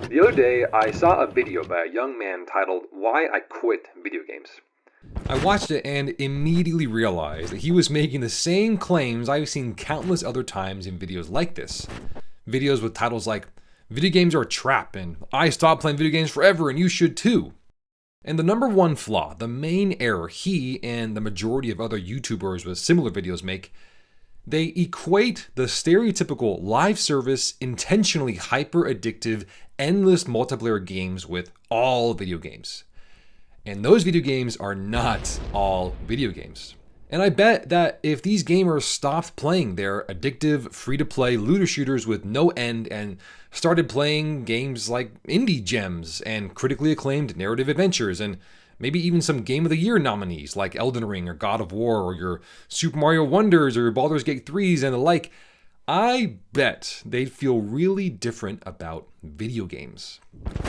The other day, I saw a video by a young man titled Why I Quit Video Games. I watched it and immediately realized that he was making the same claims I've seen countless other times in videos like this. Videos with titles like, "Video games are a trap," and "I stopped playing video games forever and you should too." And the number one flaw, the main error he and the majority of other YouTubers with similar videos make, they equate the stereotypical live service, intentionally hyper addictive, endless multiplayer games with all video games. And those video games are not all video games. And I bet that if these gamers stopped playing their addictive, free-to-play looter shooters with no end and started playing games like indie gems and critically acclaimed narrative adventures and maybe even some Game of the Year nominees like Elden Ring or God of War or your Super Mario Wonders or Baldur's Gate 3s and the like, I bet they'd feel really different about video games.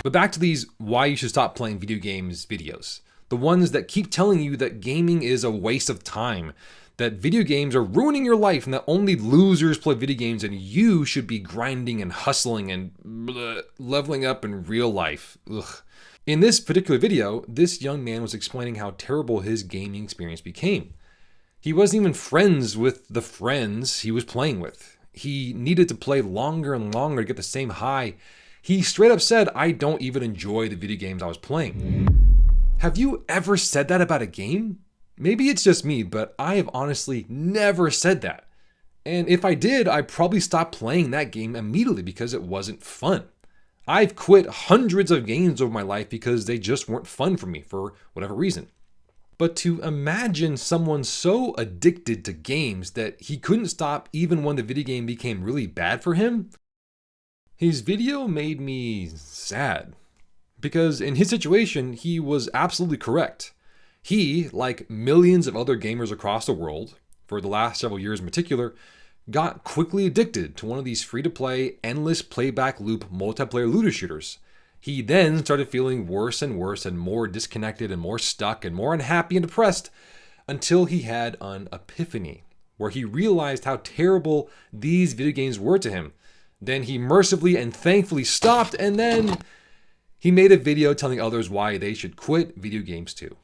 But back to these why you should stop playing video games videos. The ones that keep telling you that gaming is a waste of time, that video games are ruining your life and that only losers play video games and you should be grinding and hustling and leveling up in real life. Ugh. In this particular video, this young man was explaining how terrible his gaming experience became. He wasn't even friends with the friends he was playing with. He needed to play longer and longer to get the same high. He straight up said, "I don't even enjoy the video games I was playing." Have you ever said that about a game? Maybe it's just me, but I have honestly never said that. And if I did, I'd probably stop playing that game immediately because it wasn't fun. I've quit hundreds of games over my life because they just weren't fun for me for whatever reason. But to imagine someone so addicted to games that he couldn't stop even when the video game became really bad for him, his video made me sad. Because in his situation, he was absolutely correct. He, like millions of other gamers across the world, for the last several years in particular, got quickly addicted to one of these free-to-play, endless playback loop multiplayer looter shooters. He then started feeling worse and worse and more disconnected and more stuck and more unhappy and depressed until he had an epiphany where he realized how terrible these video games were to him. Then he mercifully and thankfully stopped, and then he made a video telling others why they should quit video games too.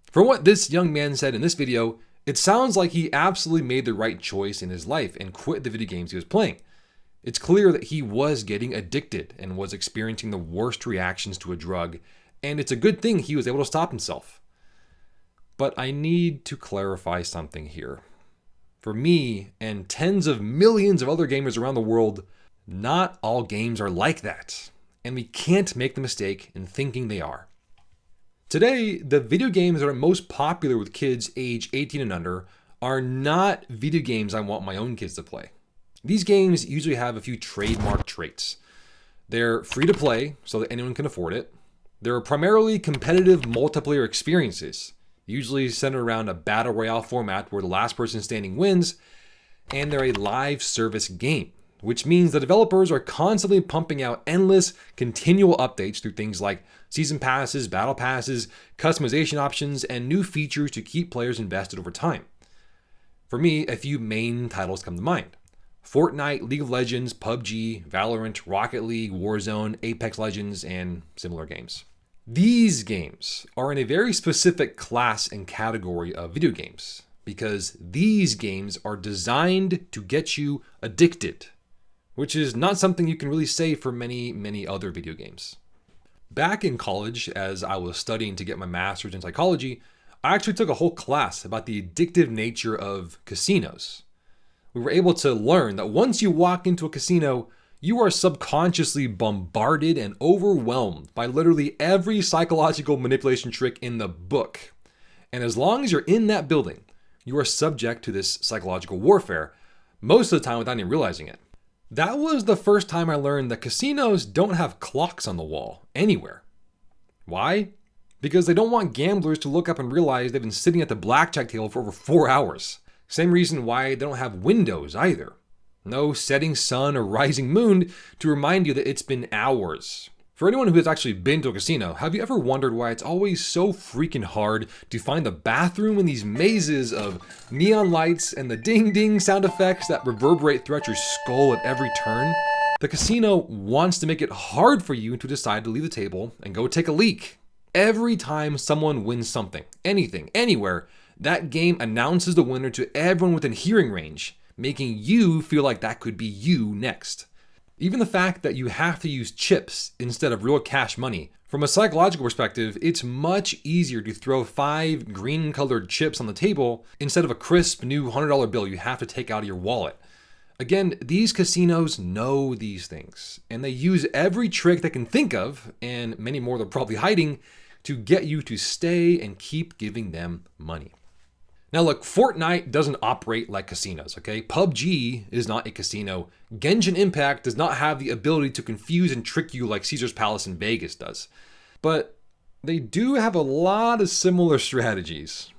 From what this young man said in this video, it sounds like he absolutely made the right choice in his life and quit the video games he was playing. It's clear that he was getting addicted and was experiencing the worst reactions to a drug, and it's a good thing he was able to stop himself. But I need to clarify something here. For me and tens of millions of other gamers around the world, not all games are like that, and we can't make the mistake in thinking they are. Today, the video games that are most popular with kids age 18 and under are not video games I want my own kids to play. These games usually have a few trademark traits. They're free to play so that anyone can afford it. They're primarily competitive multiplayer experiences, usually centered around a battle royale format where the last person standing wins, and they're a live service game, which means the developers are constantly pumping out endless, continual updates through things like season passes, battle passes, customization options, and new features to keep players invested over time. For me, a few main titles come to mind: Fortnite, League of Legends, PUBG, Valorant, Rocket League, Warzone, Apex Legends, and similar games. These games are in a very specific class and category of video games because these games are designed to get you addicted, which is not something you can really say for many other video games. Back in college, as I was studying to get my master's in psychology, I actually took a whole class about the addictive nature of casinos. We were able to learn that once you walk into a casino, you are subconsciously bombarded and overwhelmed by literally every psychological manipulation trick in the book. And as long as you're in that building, you are subject to this psychological warfare, most of the time without even realizing it. That was the first time I learned that casinos don't have clocks on the wall anywhere. Why? Because they don't want gamblers to look up and realize they've been sitting at the blackjack table for over 4 hours. Same reason why they don't have windows either. No setting sun or rising moon to remind you that it's been hours. For anyone who has actually been to a casino, have you ever wondered why it's always so freaking hard to find the bathroom in these mazes of neon lights and the ding ding sound effects that reverberate throughout your skull at every turn? The casino wants to make it hard for you to decide to leave the table and go take a leak. Every time someone wins something, anything, anywhere, that game announces the winner to everyone within hearing range, making you feel like that could be you next. Even the fact that you have to use chips instead of real cash money. From a psychological perspective, it's much easier to throw 5 green-colored chips on the table instead of a crisp new $100 bill you have to take out of your wallet. Again, these casinos know these things, and they use every trick they can think of, and many more they're probably hiding, to get you to stay and keep giving them money. Now look, Fortnite doesn't operate like casinos, okay? PUBG is not a casino. Genshin Impact does not have the ability to confuse and trick you like Caesar's Palace in Vegas does. But they do have a lot of similar strategies.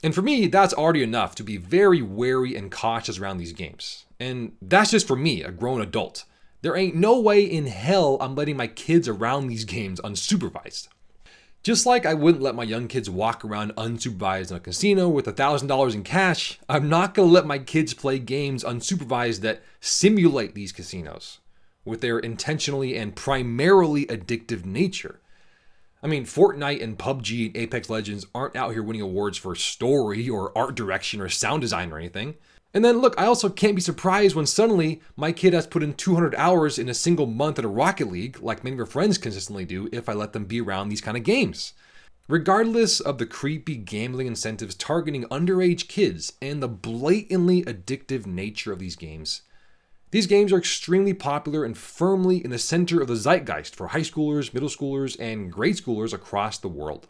And for me, that's already enough to be very wary and cautious around these games. And that's just for me, a grown adult. There ain't no way in hell I'm letting my kids around these games unsupervised. Just like I wouldn't let my young kids walk around unsupervised in a casino with $1,000 in cash, I'm not going to let my kids play games unsupervised that simulate these casinos with their intentionally and primarily addictive nature. I mean, Fortnite and PUBG and Apex Legends aren't out here winning awards for story or art direction or sound design or anything. And then look, I also can't be surprised when suddenly my kid has put in 200 hours in a single month at a Rocket League, like many of her friends consistently do, if I let them be around these kind of games. Regardless of the creepy gambling incentives targeting underage kids and the blatantly addictive nature of these games are extremely popular and firmly in the center of the zeitgeist for high schoolers, middle schoolers, and grade schoolers across the world.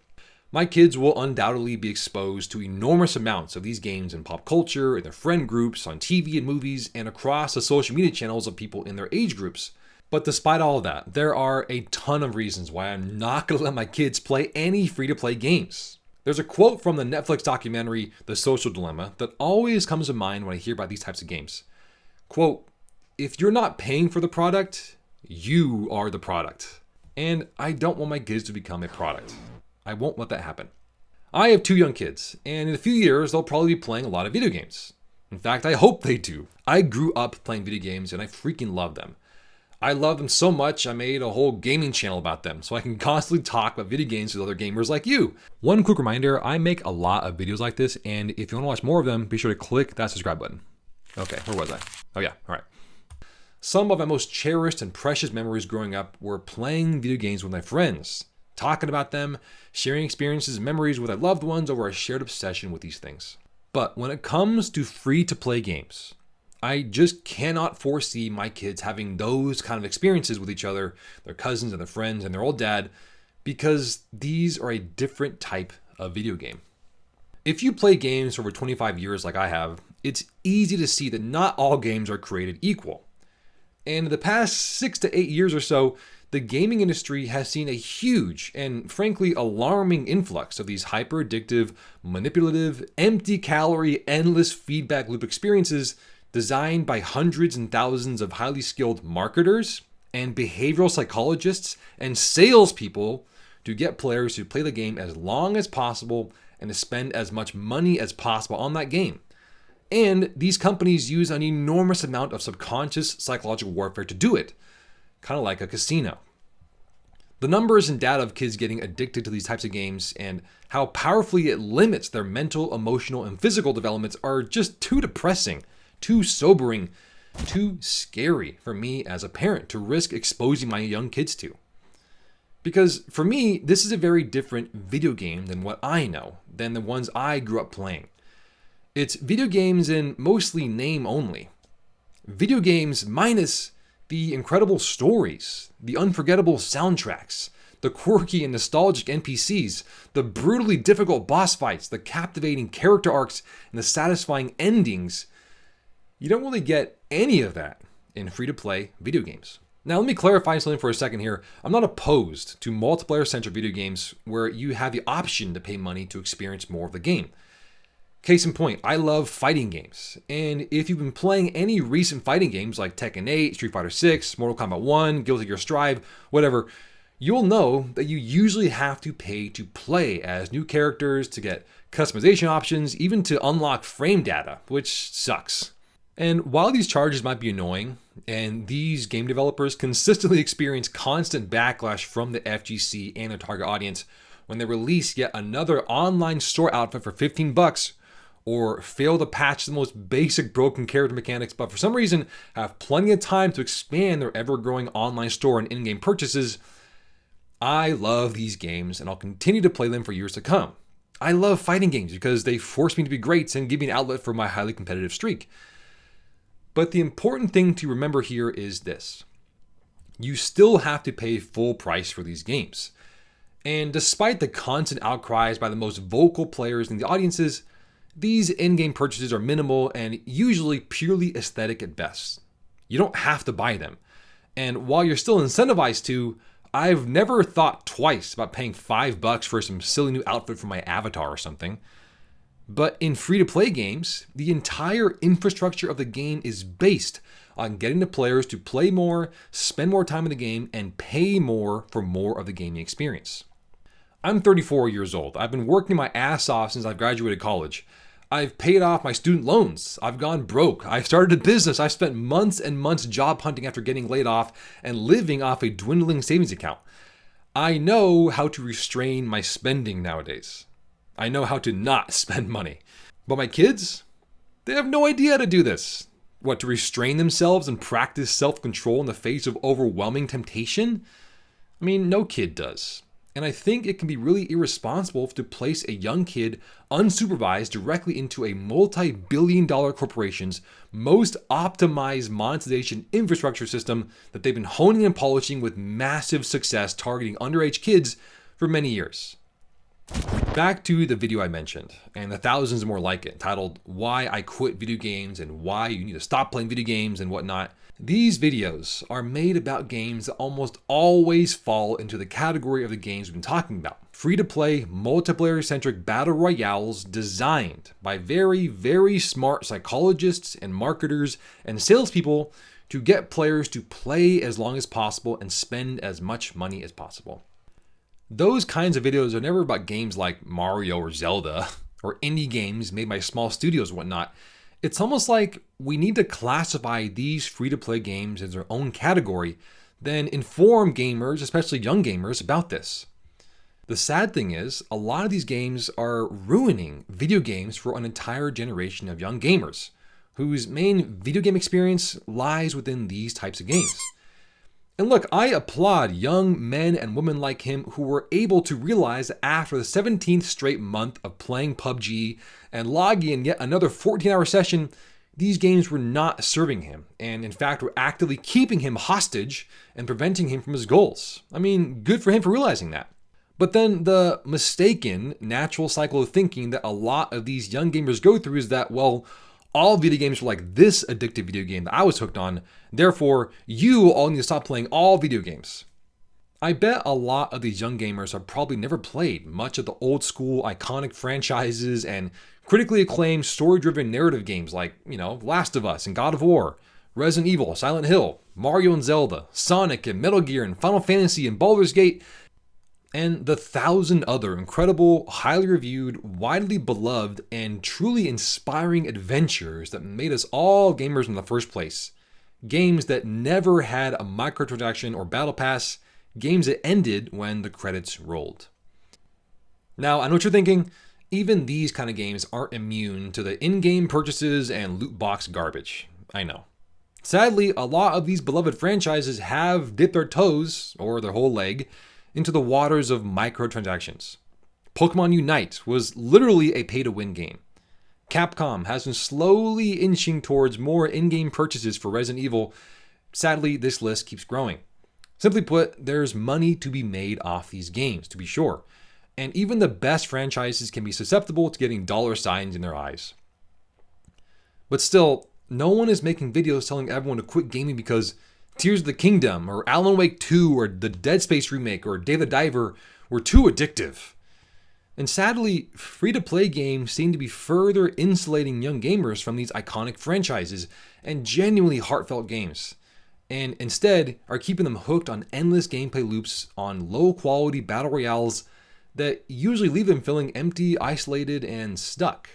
My kids will undoubtedly be exposed to enormous amounts of these games in pop culture, in their friend groups, on TV and movies, and across the social media channels of people in their age groups. But despite all of that, there are a ton of reasons why I'm not going to let my kids play any free-to-play games. There's a quote from the Netflix documentary The Social Dilemma that always comes to mind when I hear about these types of games. Quote, "If you're not paying for the product, you are the product." And I don't want my kids to become a product. I won't let that happen. I have 2 young kids, and in a few years, they'll probably be playing a lot of video games. In fact, I hope they do. I grew up playing video games, and I freaking love them. I love them so much, I made a whole gaming channel about them, so I can constantly talk about video games with other gamers like you. One quick reminder, I make a lot of videos like this, and if you want to watch more of them, be sure to click that subscribe button. Okay, where was I? Oh yeah, all right. Some of my most cherished and precious memories growing up were playing video games with my friends, talking about them, sharing experiences and memories with our loved ones over a shared obsession with these things. But when it comes to free-to-play games, I just cannot foresee my kids having those kind of experiences with each other, their cousins and their friends and their old dad, because these are a different type of video game. If you play games for over 25 years like I have, it's easy to see that not all games are created equal. And in the past 6 to 8 years or so, the gaming industry has seen a huge and frankly alarming influx of these hyper-addictive, manipulative, empty-calorie, endless feedback loop experiences designed by hundreds and thousands of highly skilled marketers and behavioral psychologists and salespeople to get players to play the game as long as possible and to spend as much money as possible on that game. And these companies use an enormous amount of subconscious psychological warfare to do it, kind of like a casino. The numbers and data of kids getting addicted to these types of games and how powerfully it limits their mental, emotional, and physical developments are just too depressing, too sobering, too scary for me as a parent to risk exposing my young kids to. Because for me, this is a very different video game than what I know, than the ones I grew up playing. It's video games in mostly name only. Video games minus the incredible stories, the unforgettable soundtracks, the quirky and nostalgic NPCs, the brutally difficult boss fights, the captivating character arcs, and the satisfying endings. You don't really get any of that in free-to-play video games. Now, let me clarify something for a second here. I'm not opposed to multiplayer-centric video games where you have the option to pay money to experience more of the game. Case in point, I love fighting games. And if you've been playing any recent fighting games like Tekken 8, Street Fighter 6, Mortal Kombat 1, Guilty Gear Strive, whatever, you'll know that you usually have to pay to play as new characters, to get customization options, even to unlock frame data, which sucks. And while these charges might be annoying, and these game developers consistently experience constant backlash from the FGC and their target audience when they release yet another online store outfit for $15, or fail to patch the most basic broken character mechanics, but for some reason have plenty of time to expand their ever-growing online store and in-game purchases, I love these games and I'll continue to play them for years to come. I love fighting games because they force me to be great and give me an outlet for my highly competitive streak. But the important thing to remember here is this: you still have to pay full price for these games. And despite the constant outcries by the most vocal players in the audiences, these in-game purchases are minimal and usually purely aesthetic at best. You don't have to buy them. And while you're still incentivized to, I've never thought twice about paying $5 for some silly new outfit for my avatar or something. But in free-to-play games, the entire infrastructure of the game is based on getting the players to play more, spend more time in the game, and pay more for more of the gaming experience. I'm 34 years old. I've been working my ass off since I graduated college. I've paid off my student loans. I've gone broke. I've started a business. I've spent months and months job hunting after getting laid off and living off a dwindling savings account. I know how to restrain my spending nowadays. I know how to not spend money. But my kids, they have no idea how to do this. What, to restrain themselves and practice self-control in the face of overwhelming temptation? I mean, no kid does. And I think it can be really irresponsible to place a young kid unsupervised directly into a multi-billion-dollar corporation's most optimized monetization infrastructure system that they've been honing and polishing with massive success targeting underage kids for many years. Back to the video I mentioned, and the thousands more like it, titled Why I Quit Video Games and Why You Need to Stop Playing Video Games and whatnot. These videos are made about games that almost always fall into the category of the games we've been talking about. Free-to-play, multiplayer-centric battle royales designed by very, very smart psychologists and marketers and salespeople to get players to play as long as possible and spend as much money as possible. Those kinds of videos are never about games like Mario or Zelda, or indie games made by small studios and whatnot. It's almost like we need to classify these free-to-play games as their own category, then inform gamers, especially young gamers, about this. The sad thing is, a lot of these games are ruining video games for an entire generation of young gamers, whose main video game experience lies within these types of games. And look, I applaud young men and women like him who were able to realize that after the 17th straight month of playing PUBG and logging in yet another 14-hour session, these games were not serving him, and in fact were actively keeping him hostage and preventing him from his goals. I mean, good for him for realizing that. But then the mistaken natural cycle of thinking that a lot of these young gamers go through is that, well, all video games are like this addictive video game that I was hooked on, therefore you all need to stop playing all video games. I bet a lot of these young gamers have probably never played much of the old school iconic franchises and critically acclaimed story-driven narrative games like, Last of Us and God of War, Resident Evil, Silent Hill, Mario and Zelda, Sonic and Metal Gear and Final Fantasy and Baldur's Gate, and the 1,000 other incredible, highly reviewed, widely beloved, and truly inspiring adventures that made us all gamers in the first place. Games that never had a microtransaction or battle pass, games that ended when the credits rolled. Now, I know what you're thinking. Even these kind of games aren't immune to the in-game purchases and loot box garbage. I know. Sadly, a lot of these beloved franchises have dipped their toes, or their whole leg, into the waters of microtransactions. Pokemon Unite was literally a pay-to-win game. Capcom has been slowly inching towards more in-game purchases for Resident Evil. Sadly, this list keeps growing. Simply put, there's money to be made off these games, to be sure. And even the best franchises can be susceptible to getting dollar signs in their eyes. But still, no one is making videos telling everyone to quit gaming because Tears of the Kingdom, or Alan Wake 2, or the Dead Space remake, or Dave the Diver were too addictive. And sadly, free-to-play games seem to be further insulating young gamers from these iconic franchises and genuinely heartfelt games, and instead are keeping them hooked on endless gameplay loops on low-quality battle royales that usually leave them feeling empty, isolated, and stuck.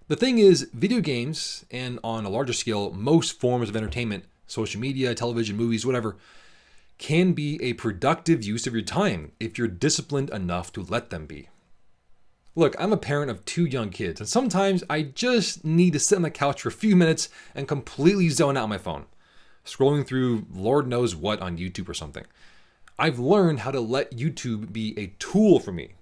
The thing is, video games, and on a larger scale, most forms of entertainment, social media, television, movies, whatever, can be a productive use of your time if you're disciplined enough to let them be. Look, I'm a parent of 2 young kids, and sometimes I just need to sit on the couch for a few minutes and completely zone out on my phone, scrolling through Lord knows what on YouTube or something. I've learned how to let YouTube be a tool for me,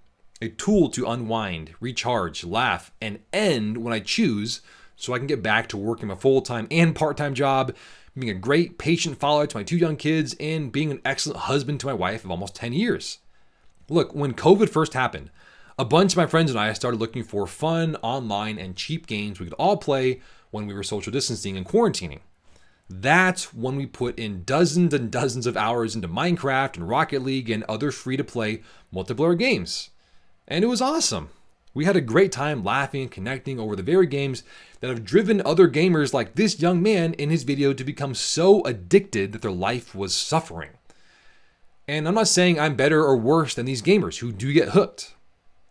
a tool to unwind, recharge, laugh, and end when I choose, so I can get back to working my full-time and part-time job, being a great patient father to my 2 young kids, and being an excellent husband to my wife of almost 10 years. Look, when COVID first happened, a bunch of my friends and I started looking for fun, online, and cheap games we could all play when we were social distancing and quarantining. That's when we put in dozens and dozens of hours into Minecraft and Rocket League and other free-to-play multiplayer games. And it was awesome. We had a great time laughing and connecting over the very games that have driven other gamers like this young man in his video to become so addicted that their life was suffering. And I'm not saying I'm better or worse than these gamers who do get hooked.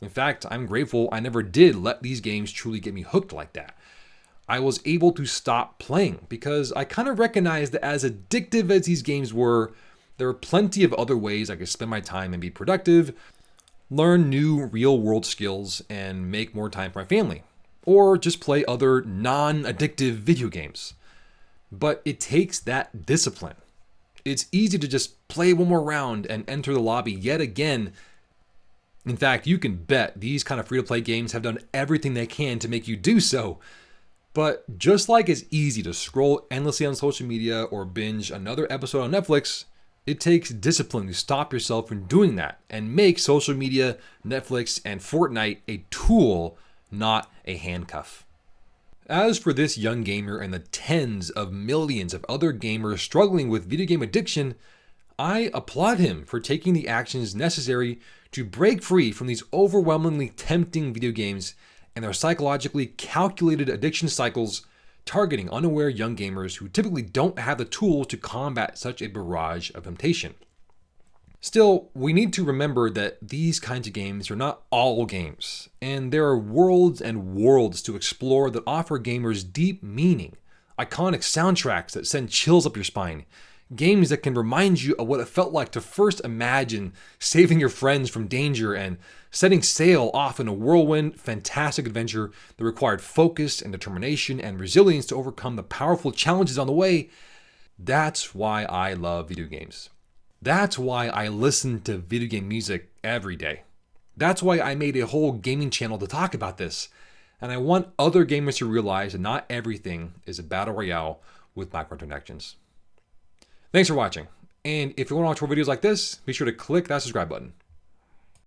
In fact, I'm grateful I never did let these games truly get me hooked like that. I was able to stop playing because I kind of recognized that as addictive as these games were, there were plenty of other ways I could spend my time and be productive, learn new real-world skills, and make more time for my family, or just play other non-addictive video games. But it takes that discipline. It's easy to just play one more round and enter the lobby yet again. In fact, you can bet these kind of free-to-play games have done everything they can to make you do so. But just like it's easy to scroll endlessly on social media or binge another episode on Netflix, it takes discipline to stop yourself from doing that and make social media, Netflix, and Fortnite a tool, not a handcuff. As for this young gamer and the tens of millions of other gamers struggling with video game addiction, I applaud him for taking the actions necessary to break free from these overwhelmingly tempting video games and their psychologically calculated addiction cycles, targeting unaware young gamers who typically don't have the tools to combat such a barrage of temptation. Still, we need to remember that these kinds of games are not all games, and there are worlds and worlds to explore that offer gamers deep meaning, iconic soundtracks that send chills up your spine, games that can remind you of what it felt like to first imagine saving your friends from danger and setting sail off in a whirlwind, fantastic adventure that required focus and determination and resilience to overcome the powerful challenges on the way. That's why I love video games. That's why I listen to video game music every day. That's why I made a whole gaming channel to talk about this. And I want other gamers to realize that not everything is a battle royale with microtransactions. Thanks for watching. And if you want to watch more videos like this, be sure to click that subscribe button.